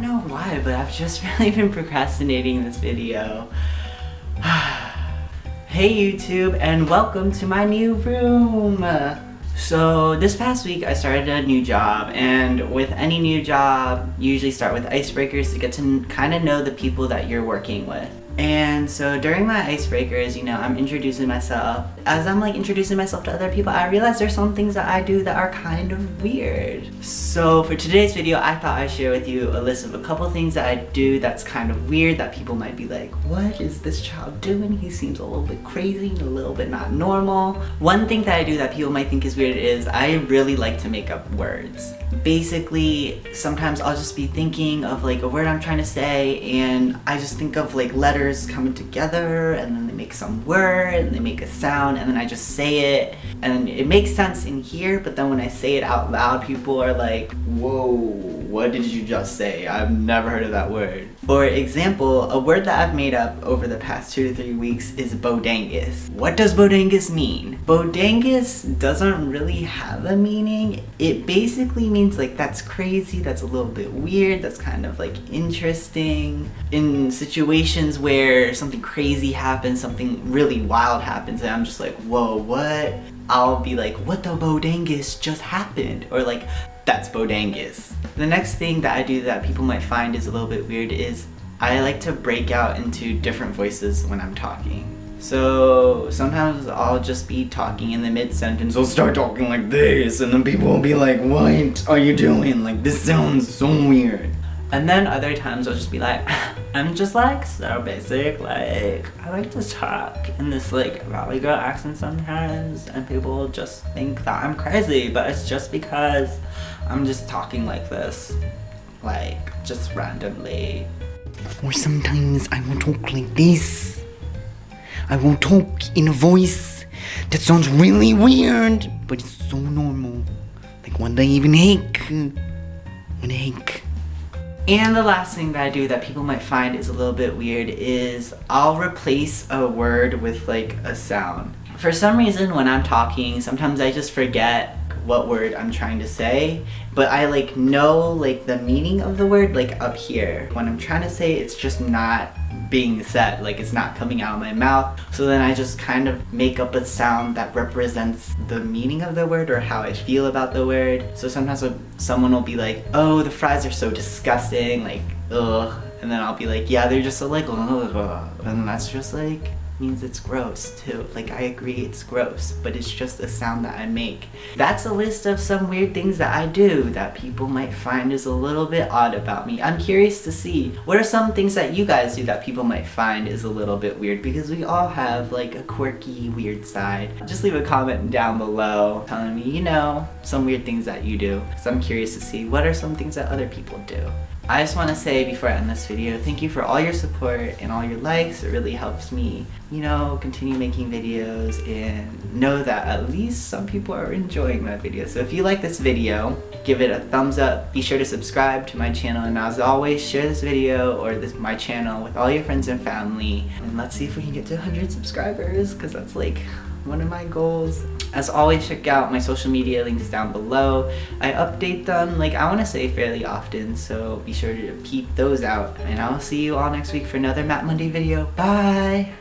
don't know why, but I've just really been procrastinating this video. Hey YouTube, and welcome to my new room. So this past week I started a new job, and with any new job you usually start with icebreakers to get to kind of know the people that you're working with. And so during my icebreakers, you know, I'm introducing myself. As I'm like introducing myself to other people, I realize there's some things that I do that are kind of weird. So for today's video, I thought I'd share with you a list of a couple things that I do that's kind of weird, that people might be like, what is this child doing? He seems a little bit crazy and a little bit not normal. One thing that I do that people might think is weird is I really like to make up words. Basically, sometimes I'll just be thinking of like a word I'm trying to say, and I just think of like letters coming together, and then they make some word and they make a sound, and then I just say it, and it makes sense in here, but then when I say it out loud, people are like, whoa, what did you just say? I've never heard of that word. For example, a word that I've made up over the past 2 to 3 weeks is bodangus. What does bodangus mean? Bodangus doesn't really have a meaning. It basically means like that's crazy, that's a little bit weird, that's kind of like interesting. In situations where something crazy happens, something really wild happens, and I'm just like, whoa, what? I'll be like, what the bodangus just happened? Or like, that's bodangus. The next thing that I do that people might find is a little bit weird is I like to break out into different voices when I'm talking. So sometimes I'll just be talking in the mid-sentence, I'll start talking like this, and then people will be like, what are you doing? Like, this sounds so weird. And then other times I'll just be like, I'm just like so basic, like I like to talk in this like Valley Girl accent sometimes, and people just think that I'm crazy, but it's just because I'm just talking like this, like just randomly. Or sometimes I will talk like this. I will talk in a voice that sounds really weird, but it's so normal. Like one day even hick. When I hick. And the last thing that I do that people might find is a little bit weird is I'll replace a word with like a sound. For some reason when I'm talking, sometimes I just forget what word I'm trying to say, but I like know like the meaning of the word like up here. When I'm trying to say it's just not being said, like it's not coming out of my mouth, so then I just kind of make up a sound that represents the meaning of the word or how I feel about the word. So sometimes someone will be like, oh, the fries are so disgusting, like ugh, and then I'll be like, yeah, they're just so like ugh, and that's just like means it's gross too. Like I agree it's gross, but it's just a sound that I make. That's a list of some weird things that I do that people might find is a little bit odd about me. I'm curious to see what are some things that you guys do that people might find is a little bit weird, because we all have like a quirky weird side. Just leave a comment down below telling me, you know, some weird things that you do, because I'm curious to see what are some things that other people do. I just want to say before I end this video, thank you for all your support and all your likes. It really helps me, you know, continue making videos and know that at least some people are enjoying my videos. So if you like this video, give it a thumbs up. Be sure to subscribe to my channel, and as always, share this video or my channel with all your friends and family. And let's see if we can get to 100 subscribers, because that's like one of my goals. As always, check out my social media links down below. I update them, like I want to say fairly often, so be sure to peep those out. And I'll see you all next week for another Matte Monday video. Bye!